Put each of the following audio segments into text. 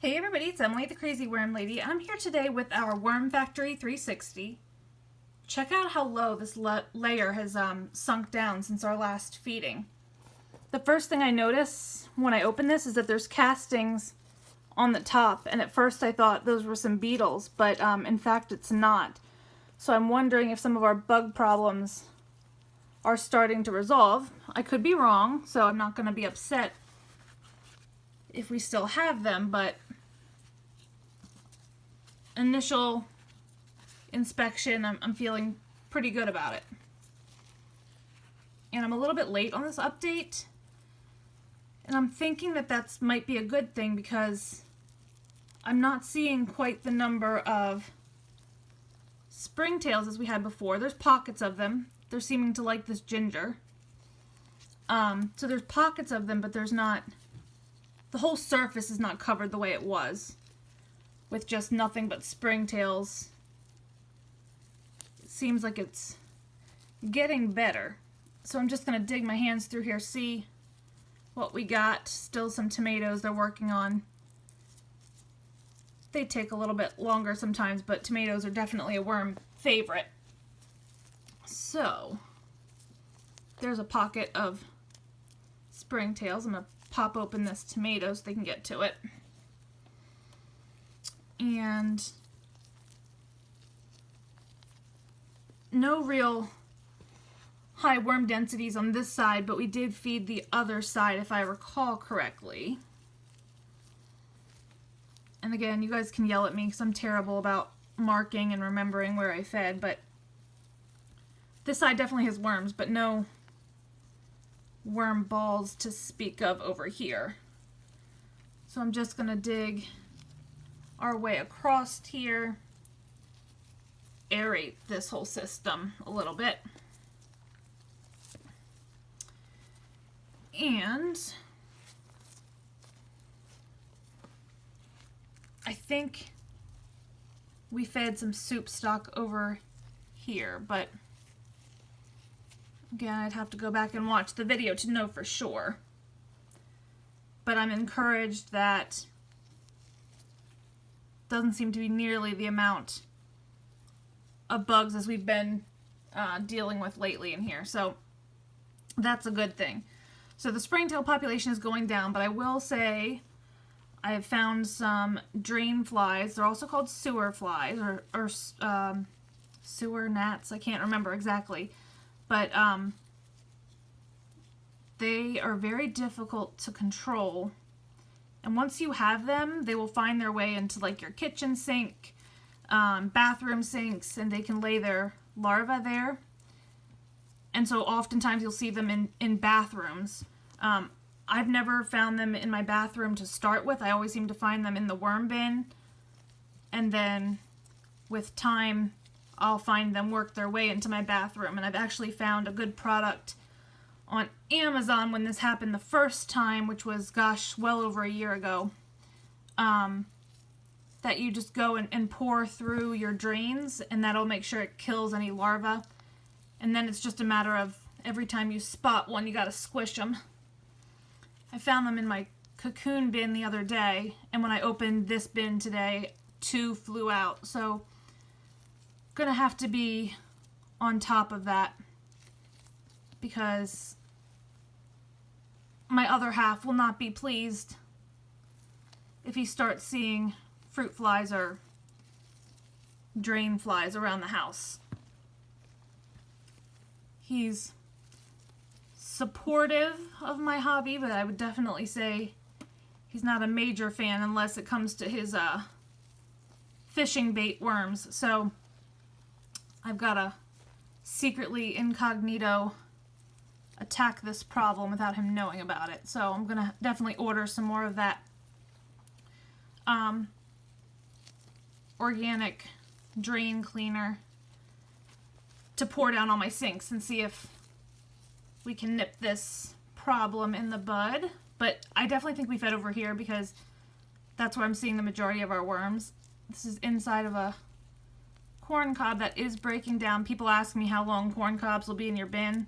Hey everybody, it's Emily the Crazy Worm Lady. I'm here today with our Worm Factory 360. Check out how low this layer has sunk down since our last feeding. The first thing I notice when I open this is that there's castings on the top, and at first I thought those were some beetles, but in fact it's not. So I'm wondering if some of our bug problems are starting to resolve. I could be wrong, so I'm not going to be upset if we still have them, but initial inspection, I'm feeling pretty good about it. And I'm a little bit late on this update, and I'm thinking that might be a good thing because I'm not seeing quite the number of springtails as we had before. There's pockets of them. They're seeming to like this ginger. So there's pockets of them, but there's not, the whole surface is not covered the way it was, with just nothing but springtails. It seems like it's getting better. So I'm just going to dig my hands through here, see what we got. Still some tomatoes they're working on. They take a little bit longer sometimes, but tomatoes are definitely a worm favorite. So there's a pocket of springtails. I'm going to pop open this tomato so they can get to it. And no real high worm densities on this side, but we did feed the other side if I recall correctly. And again, you guys can yell at me because I'm terrible about marking and remembering where I fed, but this side definitely has worms, but no worm balls to speak of over here. So I'm just going to dig our way across here, aerate this whole system a little bit. And I think we fed some soup stock over here, but again, I'd have to go back and watch the video to know for sure. But I'm encouraged that doesn't seem to be nearly the amount of bugs as we've been dealing with lately in here. So that's a good thing. So the springtail population is going down, but I will say I have found some drain flies. They're also called sewer flies or sewer gnats. I can't remember exactly. But they are very difficult to control. And once you have them, they will find their way into like your kitchen sink, bathroom sinks, and they can lay their larvae there. And so oftentimes you'll see them in bathrooms. I've never found them in my bathroom to start with. I always seem to find them in the worm bin. And then with time, I'll find them work their way into my bathroom. And I've actually found a good product on Amazon when this happened the first time, which was, gosh, well over a year ago, that you just go and pour through your drains, and that'll make sure it kills any larvae. And then it's just a matter of every time you spot one, you gotta squish them. I found them in my cocoon bin the other day, and when I opened this bin today, 2 flew out. So gonna have to be on top of that because my other half will not be pleased if he starts seeing fruit flies or drain flies around the house. He's supportive of my hobby, but I would definitely say he's not a major fan unless it comes to his fishing bait worms. So I've got to secretly incognito attack this problem without him knowing about it. So I'm going to definitely order some more of that organic drain cleaner to pour down on my sinks and see if we can nip this problem in the bud. But I definitely think we fed over here because that's where I'm seeing the majority of our worms. This is inside of a corn cob that is breaking down. People ask me how long corn cobs will be in your bin.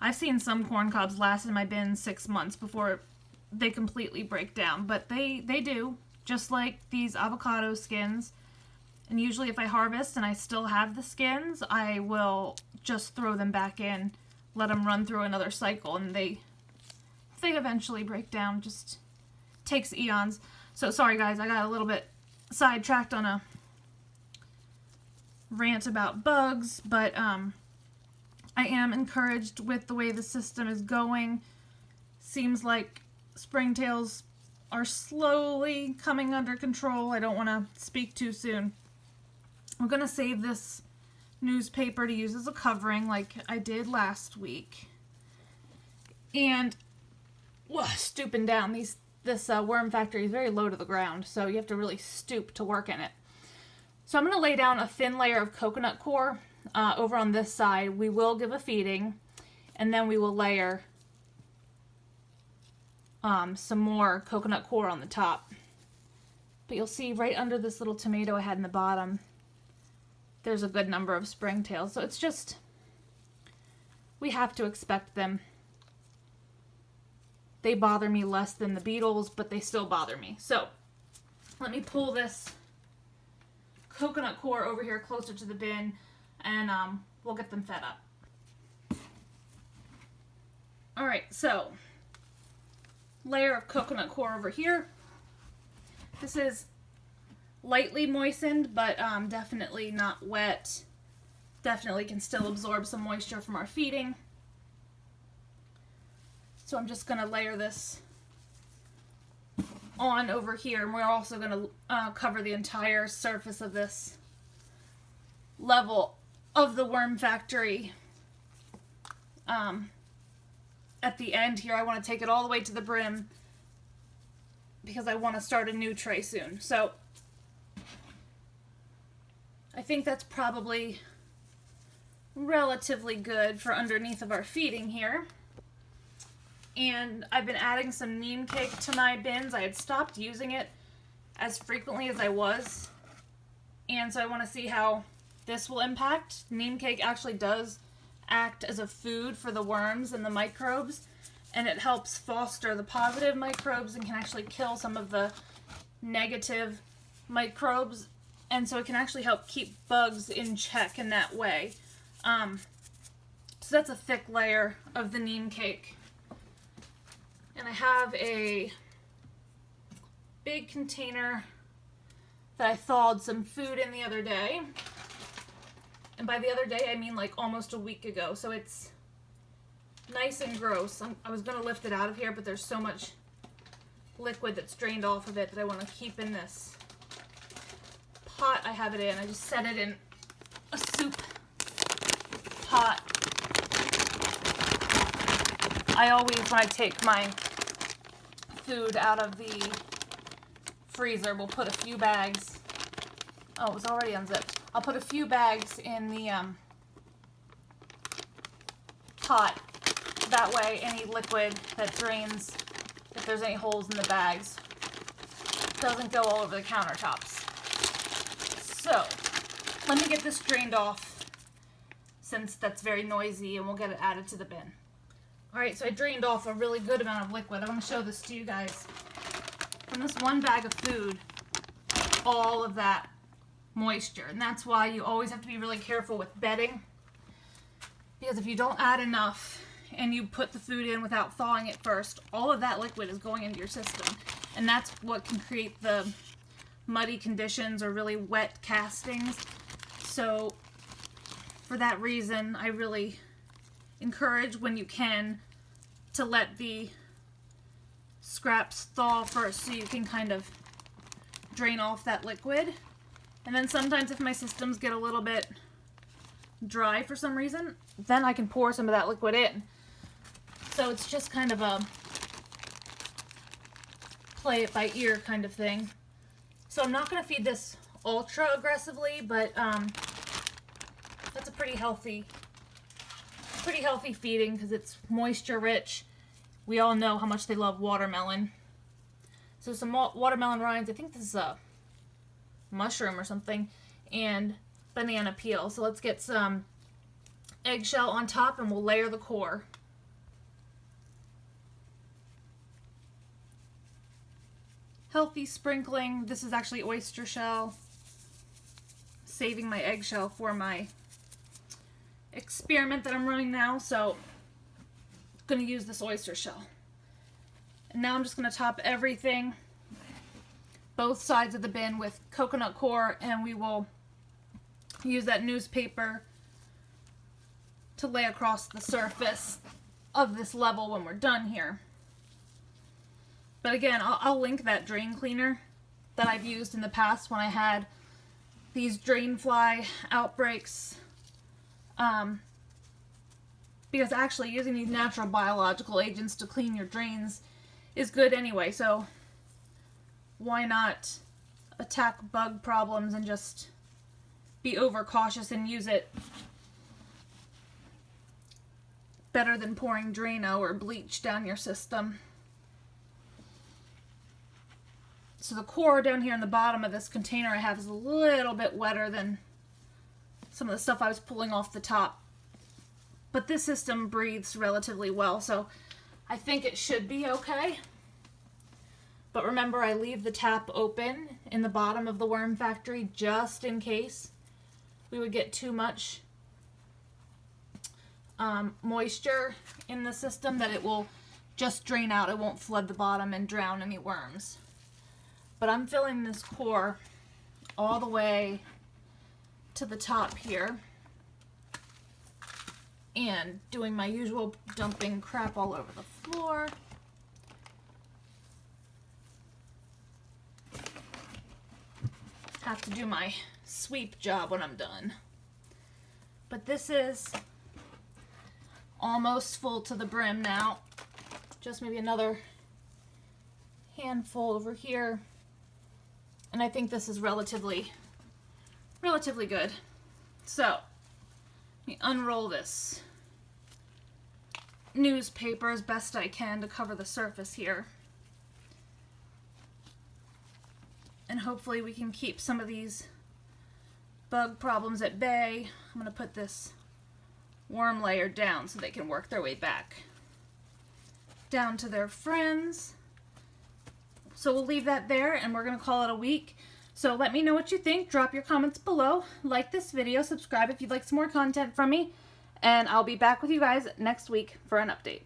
I've seen some corn cobs last in my bin 6 months before they completely break down, but they do. just like these avocado skins. And usually if I harvest and I still have the skins, I will just throw them back in, let them run through another cycle, and they eventually break down. Just takes eons. So sorry guys, I got a little bit sidetracked on a rant about bugs, but I am encouraged with the way the system is going. Seems like springtails are slowly coming under control. I don't want to speak too soon. I'm going to save this newspaper to use as a covering like I did last week. And stooping down, this worm factory is very low to the ground, so you have to really stoop to work in it. So I'm going to lay down a thin layer of coconut coir over on this side. We will give a feeding, and then we will layer some more coconut coir on the top. But you'll see right under this little tomato I had in the bottom, there's a good number of springtails. So it's just, we have to expect them. They bother me less than the beetles, but they still bother me. So let me pull this coconut coir over here closer to the bin, and we'll get them fed up. Alright, so layer of coconut coir over here. This is lightly moistened, but definitely not wet. Definitely can still absorb some moisture from our feeding. So I'm just going to layer this on over here, and we're also going to cover the entire surface of this level of the worm factory. At the end here, I want to take it all the way to the brim because I want to start a new tray soon. So I think that's probably relatively good for underneath of our feeding here. And I've been adding some neem cake to my bins. I had stopped using it as frequently as I was, and so I want to see how this will impact. Neem cake actually does act as a food for the worms and the microbes, and it helps foster the positive microbes and can actually kill some of the negative microbes, and so it can actually help keep bugs in check in that way. So that's a thick layer of the neem cake. And I have a big container that I thawed some food in the other day. And by the other day, I mean like almost a week ago. So it's nice and gross. I was going to lift it out of here, but there's so much liquid that's drained off of it that I want to keep in this pot I have it in. I just set it in a soup pot. I always, when I take my food out of the freezer, will put a few bags. Oh, it was already unzipped. I'll put a few bags in the pot. That way, any liquid that drains, if there's any holes in the bags, doesn't go all over the countertops. So, let me get this drained off, since that's very noisy, and we'll get it added to the bin. Alright, so I drained off a really good amount of liquid. I want to show this to you guys. From this one bag of food, all of that moisture. And that's why you always have to be really careful with bedding. Because if you don't add enough and you put the food in without thawing it first, all of that liquid is going into your system. And that's what can create the muddy conditions or really wet castings. So for that reason, I really encourage, when you can, to let the scraps thaw first so you can kind of drain off that liquid. And then sometimes if my systems get a little bit dry for some reason, then I can pour some of that liquid in. So it's just kind of a play it by ear kind of thing. So I'm not going to feed this ultra aggressively, but that's a pretty healthy feeding because it's moisture rich. We all know how much they love watermelon. So some watermelon rinds, I think this is a mushroom or something, and banana peel. So let's get some eggshell on top and we'll layer the core. healthy sprinkling. This is actually oyster shell. Saving my eggshell for my experiment that I'm running now, so I'm going to use this oyster shell. And now I'm just going to top everything, both sides of the bin, with coconut coir, and we will use that newspaper to lay across the surface of this level when we're done here. But again, I'll link that drain cleaner that I've used in the past when I had these drain fly outbreaks. Because actually using these natural biological agents to clean your drains is good anyway, so why not attack bug problems and just be overcautious and use it better than pouring Drano or bleach down your system. So the core down here in the bottom of this container I have is a little bit wetter than some of the stuff I was pulling off the top. But this system breathes relatively well, so I think it should be okay. But remember, I leave the tap open in the bottom of the worm factory just in case we would get too much moisture in the system, that it will just drain out. It won't flood the bottom and drown any worms. But I'm filling this core all the way to the top here and doing my usual dumping crap all over the floor. Have to do my sweep job when I'm done. But this is almost full to the brim now. Just maybe another handful over here. And I think this is relatively good. So, let me unroll this newspaper as best I can to cover the surface here. And hopefully we can keep some of these bug problems at bay. I'm going to put this worm layer down so they can work their way back down to their friends. So we'll leave that there and we're going to call it a week. So let me know what you think. Drop your comments below. Like this video. Subscribe if you'd like some more content from me. And I'll be back with you guys next week for an update.